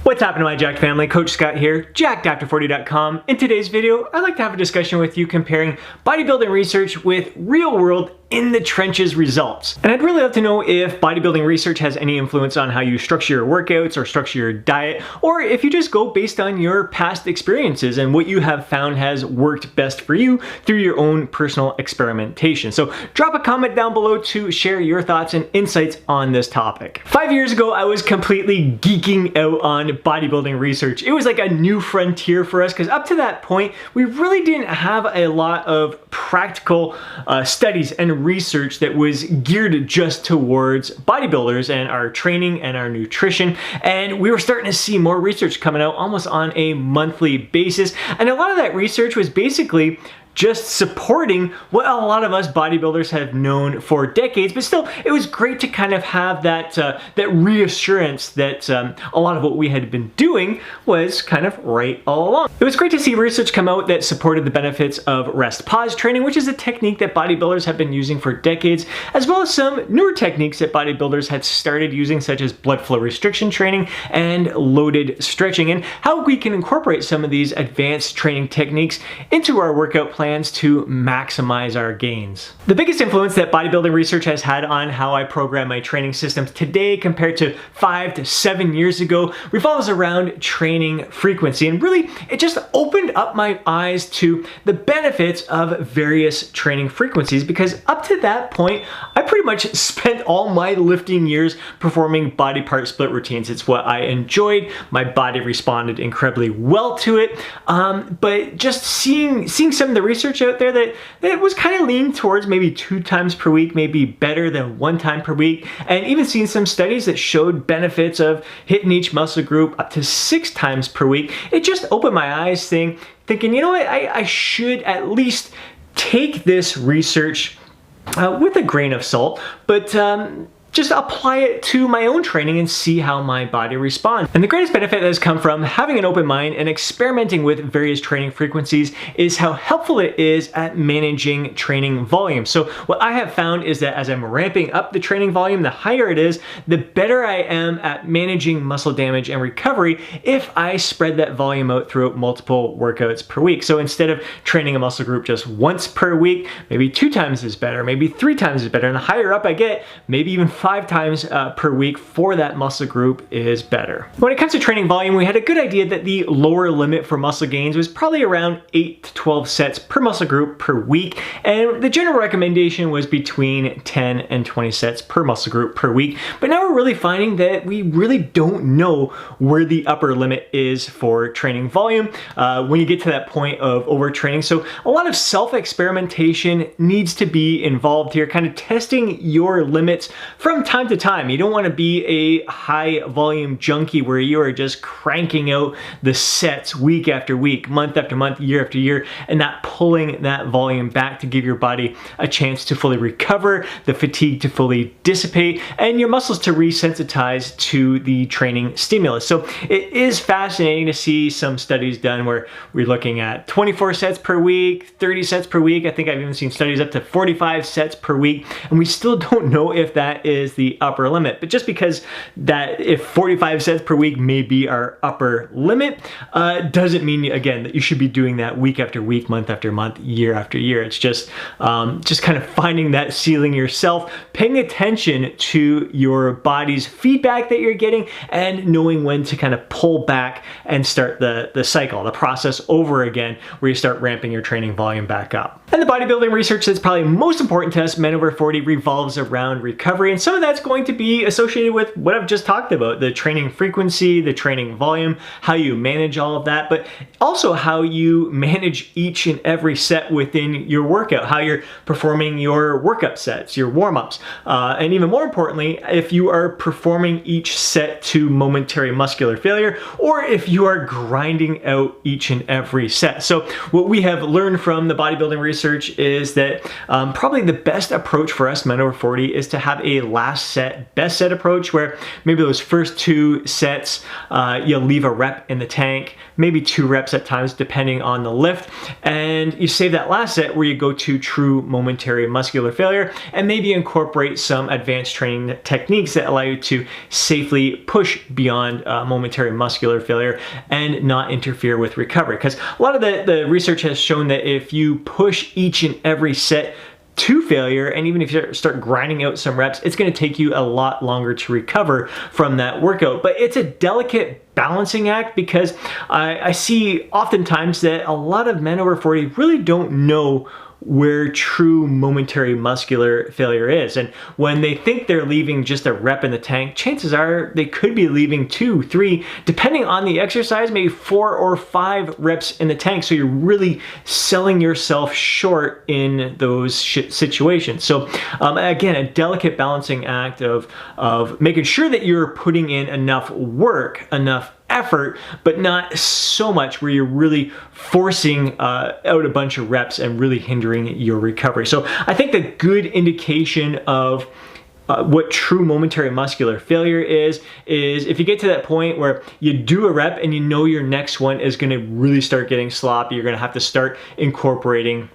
What's happening, my Jacked family? Coach Scott here, jackedafter40.com. In today's video, I'd like to have a discussion with you comparing bodybuilding research with real-world in the trenches results. And I'd really love to know if bodybuilding research has any influence on how you structure your workouts or structure your diet, or if you just go based on your past experiences and what you have found has worked best for you through your own personal experimentation. So drop a comment down below to share your thoughts and insights on this topic. 5 years ago, I was completely geeking out on bodybuilding research. It was like a new frontier for us because up to that point, we really didn't have a lot of practical studies and research that was geared just towards bodybuilders and our training and our nutrition. And we were starting to see more research coming out almost on a monthly basis. And a lot of that research was basically just supporting what a lot of us bodybuilders have known for decades, but still, it was great to kind of have that that reassurance that a lot of what we had been doing was kind of right all along. It was great to see research come out that supported the benefits of rest-pause training, which is a technique that bodybuilders have been using for decades, as well as some newer techniques that bodybuilders had started using, such as blood flow restriction training and loaded stretching, and how we can incorporate some of these advanced training techniques into our workout plans to maximize our gains. The biggest influence that bodybuilding research has had on how I program my training systems today compared to 5 to 7 years ago revolves around training frequency, and really it just opened up my eyes to the benefits of various training frequencies, because up to that point I pretty much spent all my lifting years performing body part split routines. It's what I enjoyed. My body responded incredibly well to it, but just seeing some of the research out there that was kind of leaning towards maybe 2 times per week, maybe better than 1 time per week, and even seeing some studies that showed benefits of hitting each muscle group up to 6 times per week. It just opened my eyes thinking, you know what, I should at least take this research with a grain of salt, but just apply it to my own training and see how my body responds. And the greatest benefit that has come from having an open mind and experimenting with various training frequencies is how helpful it is at managing training volume. So what I have found is that as I'm ramping up the training volume, the higher it is, the better I am at managing muscle damage and recovery if I spread that volume out throughout multiple workouts per week. So instead of training a muscle group just once per week, maybe 2 times is better, maybe 3 times is better, and the higher up I get, maybe even 5 times per week for that muscle group is better. When it comes to training volume, we had a good idea that the lower limit for muscle gains was probably around 8 to 12 sets per muscle group per week, and the general recommendation was between 10 and 20 sets per muscle group per week. But now we're really finding that we really don't know where the upper limit is for training volume when you get to that point of overtraining. So a lot of self-experimentation needs to be involved here, kind of testing your limits from time to time. You don't want to be a high volume junkie where you are just cranking out the sets week after week, month after month, year after year, and not pulling that volume back to give your body a chance to fully recover, the fatigue to fully dissipate, and your muscles to resensitize to the training stimulus. So it is fascinating to see some studies done where we're looking at 24 sets per week, 30 sets per week. I think I've even seen studies up to 45 sets per week, and we still don't know if that is the upper limit. But just because that if 45 sets per week may be our upper limit, doesn't mean, again, that you should be doing that week after week, month after month, year after year. It's just kind of finding that ceiling yourself, paying attention to your body's feedback that you're getting, and knowing when to kind of pull back and start the cycle, the process over again, where you start ramping your training volume back up. And the bodybuilding research that's probably most important to us men over 40 revolves around recovery, and some of that's going to be associated with what I've just talked about, the training frequency, the training volume, how you manage all of that, but also how you manage each and every set within your workout, how you're performing your workup sets, your warm-ups, and even more importantly, if you are performing each set to momentary muscular failure, or if you are grinding out each and every set. So what we have learned from the bodybuilding research is that probably the best approach for us men over 40 is to have a last set, best set approach, where maybe those first 2 sets, you'll leave a rep in the tank, maybe 2 reps at times, depending on the lift. And you save that last set where you go to true momentary muscular failure, and maybe incorporate some advanced training techniques that allow you to safely push beyond momentary muscular failure and not interfere with recovery. Because a lot of the research has shown that if you push each and every set to failure, and even if you start grinding out some reps, it's going to take you a lot longer to recover from that workout. But it's a delicate balancing act, because I see oftentimes that a lot of men over 40 really don't know where true momentary muscular failure is. And when they think they're leaving just a rep in the tank, chances are they could be leaving 2, 3, depending on the exercise, maybe 4 or 5 reps in the tank. So you're really selling yourself short in those situations. So again, a delicate balancing act of making sure that you're putting in enough work, enough effort, but not so much where you're really forcing out a bunch of reps and really hindering your recovery. So I think the good indication of what true momentary muscular failure is if you get to that point where you do a rep and you know your next one is going to really start getting sloppy, you're going to have to start incorporating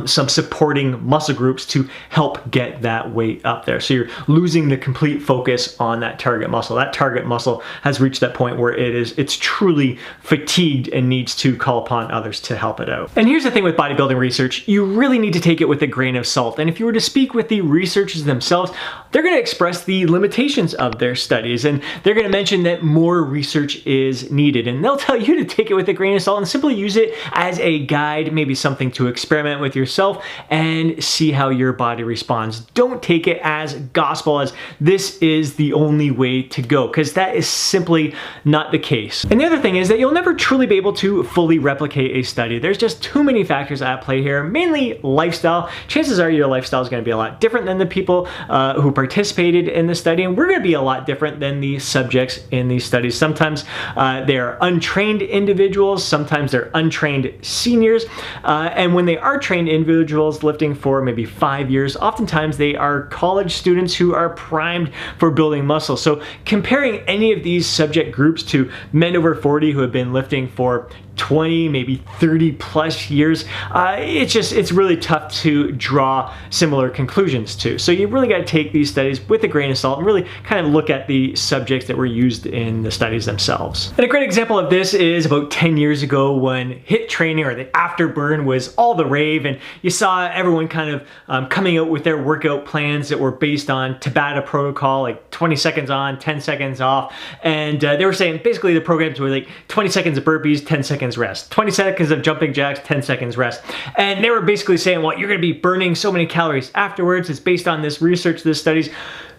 some supporting muscle groups to help get that weight up there. So you're losing the complete focus on that target muscle. That target muscle has reached that point where it's truly fatigued and needs to call upon others to help it out. And here's the thing with bodybuilding research, you really need to take it with a grain of salt. And if you were to speak with the researchers themselves, they're going to express the limitations of their studies, and they're going to mention that more research is needed. And they'll tell you to take it with a grain of salt and simply use it as a guide, maybe something to experiment with yourself and see how your body responds. Don't take it as gospel, as this is the only way to go, because that is simply not the case. And the other thing is that you'll never truly be able to fully replicate a study. There's just too many factors at play here, mainly lifestyle. Chances are your lifestyle is going to be a lot different than the people who participated in the study, and we're going to be a lot different than the subjects in these studies. Sometimes they're untrained individuals, sometimes they're untrained seniors, and when they are trained individuals lifting for maybe 5 years, oftentimes they are college students who are primed for building muscle. So comparing any of these subject groups to men over 40 who have been lifting for 20, maybe 30 plus years, it's really tough to draw similar conclusions to. So you really got to take these studies with a grain of salt and really kind of look at the subjects that were used in the studies themselves. And a great example of this is about 10 years ago when HIIT training, or the afterburn, was all the rave, and you saw everyone kind of coming out with their workout plans that were based on Tabata protocol, like 20 seconds on, 10 seconds off. And they were saying basically the programs were like 20 seconds of burpees, 10 seconds rest, 20 seconds of jumping jacks, 10 seconds rest. And they were basically saying, well, you're going to be burning so many calories afterwards. It's based on this research, this studies.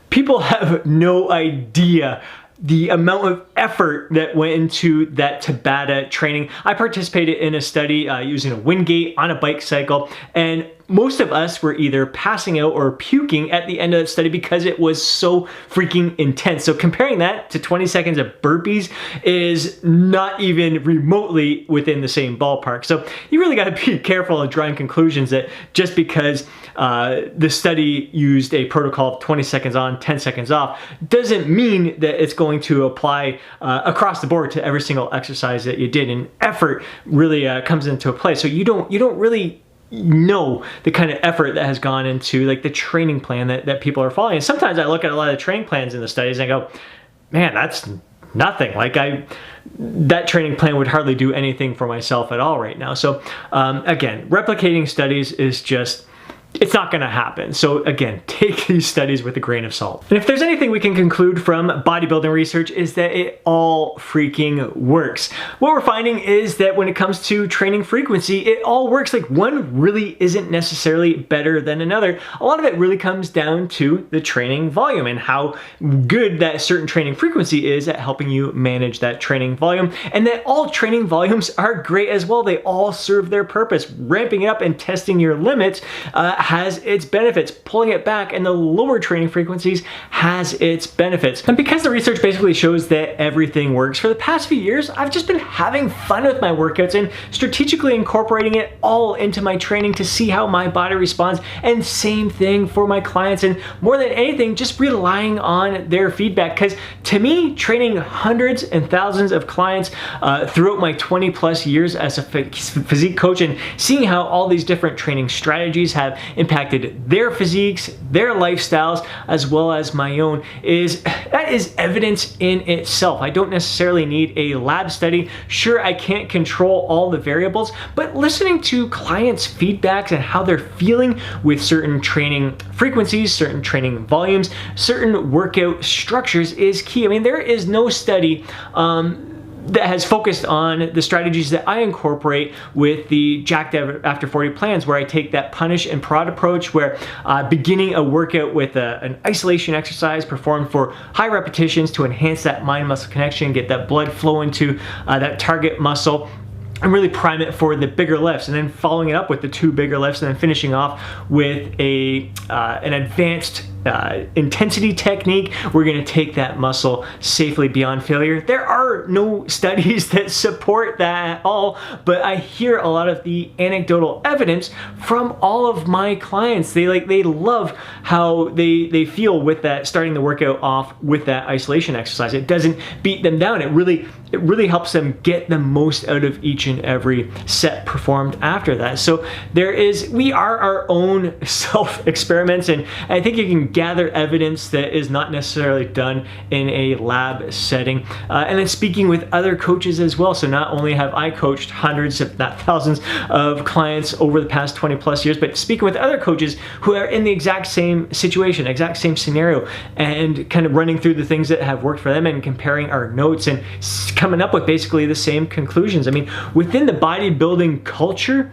People have no idea the amount of effort that went into that Tabata training. I participated in a study using a Wingate on a bike cycle, and most of us were either passing out or puking at the end of that study because it was so freaking intense. So comparing that to 20 seconds of burpees is not even remotely within the same ballpark. So you really got to be careful of drawing conclusions that just because the study used a protocol of 20 seconds on, 10 seconds off, doesn't mean that it's going to apply across the board to every single exercise that you did. And effort really comes into play. So you don't really know the kind of effort that has gone into like the training plan that people are following. And sometimes I look at a lot of the training plans in the studies and I go, man, that's nothing. Like that training plan would hardly do anything for myself at all right now. So again, replicating studies is just, it's not going to happen. So again, take these studies with a grain of salt. And if there's anything we can conclude from bodybuilding research, is that it all freaking works. What we're finding is that when it comes to training frequency, it all works. Like one really isn't necessarily better than another. A lot of it really comes down to the training volume and how good that certain training frequency is at helping you manage that training volume. And that all training volumes are great as well. They all serve their purpose. Ramping it up and testing your limits has its benefits. Pulling it back and the lower training frequencies has its benefits. And because the research basically shows that everything works, for the past few years, I've just been having fun with my workouts and strategically incorporating it all into my training to see how my body responds. And same thing for my clients. And more than anything, just relying on their feedback. Because to me, training hundreds and thousands of clients throughout my 20 plus years as a physique coach and seeing how all these different training strategies have impacted their physiques, their lifestyles, as well as my own, that is evidence in itself. I don't necessarily need a lab study. Sure, I can't control all the variables, but listening to clients' feedbacks and how they're feeling with certain training frequencies, certain training volumes, certain workout structures is key. I mean, there is no study that has focused on the strategies that I incorporate with the Jacked After 40 plans, where I take that punish and prod approach, where beginning a workout with an isolation exercise performed for high repetitions to enhance that mind-muscle connection, get that blood flow into that target muscle, and really prime it for the bigger lifts, and then following it up with the 2 bigger lifts, and then finishing off with an advanced intensity technique. We're going to take that muscle safely beyond failure. There are no studies that support that at all, but I hear a lot of the anecdotal evidence from all of my clients. They love how they feel with that, starting the workout off with that isolation exercise. It doesn't beat them down. It really helps them get the most out of each and every set performed after that. So we are our own self experiments, and I think you can gather evidence that is not necessarily done in a lab setting. And then speaking with other coaches as well. So not only have I coached hundreds, if not thousands, of clients over the past 20 plus years, but speaking with other coaches who are in the exact same situation, exact same scenario, and kind of running through the things that have worked for them and comparing our notes and coming up with basically the same conclusions. I mean, within the bodybuilding culture,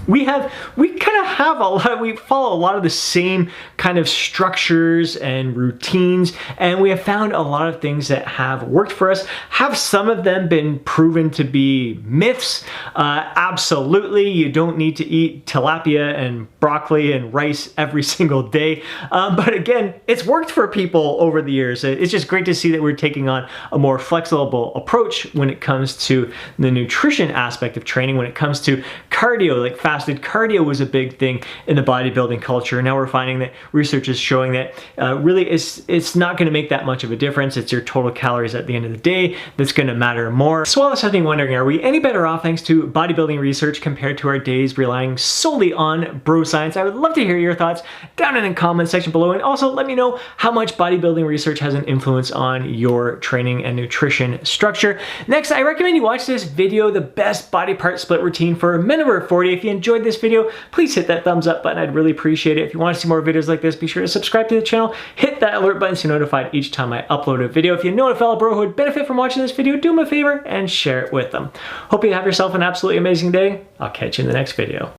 we follow a lot of the same kind of structures and routines, and we have found a lot of things that have worked for us. Have some of them been proven to be myths? Absolutely. You don't need to eat tilapia and broccoli and rice every single day. But again, it's worked for people over the years. It's just great to see that we're taking on a more flexible approach when it comes to the nutrition aspect of training, when it comes to cardio, like fasted cardio was a big thing in the bodybuilding culture. Now we're finding that research is showing that really it's not going to make that much of a difference. It's your total calories at the end of the day that's going to matter more. So while I was something wondering, are we any better off thanks to bodybuilding research compared to our days relying solely on bro science? I would love to hear your thoughts down in the comment section below, and also let me know how much bodybuilding research has an influence on your training and nutrition structure. Next, I recommend you watch this video, the best body part split routine for men over 40. If you enjoyed this video, please hit that thumbs up button. I'd really appreciate it. If you want to see more videos like this, be sure to subscribe to the channel, hit that alert button so you're notified each time I upload a video. If you know a fellow bro who would benefit from watching this video, do them a favor and share it with them. Hope you have yourself an absolutely amazing day. I'll catch you in the next video.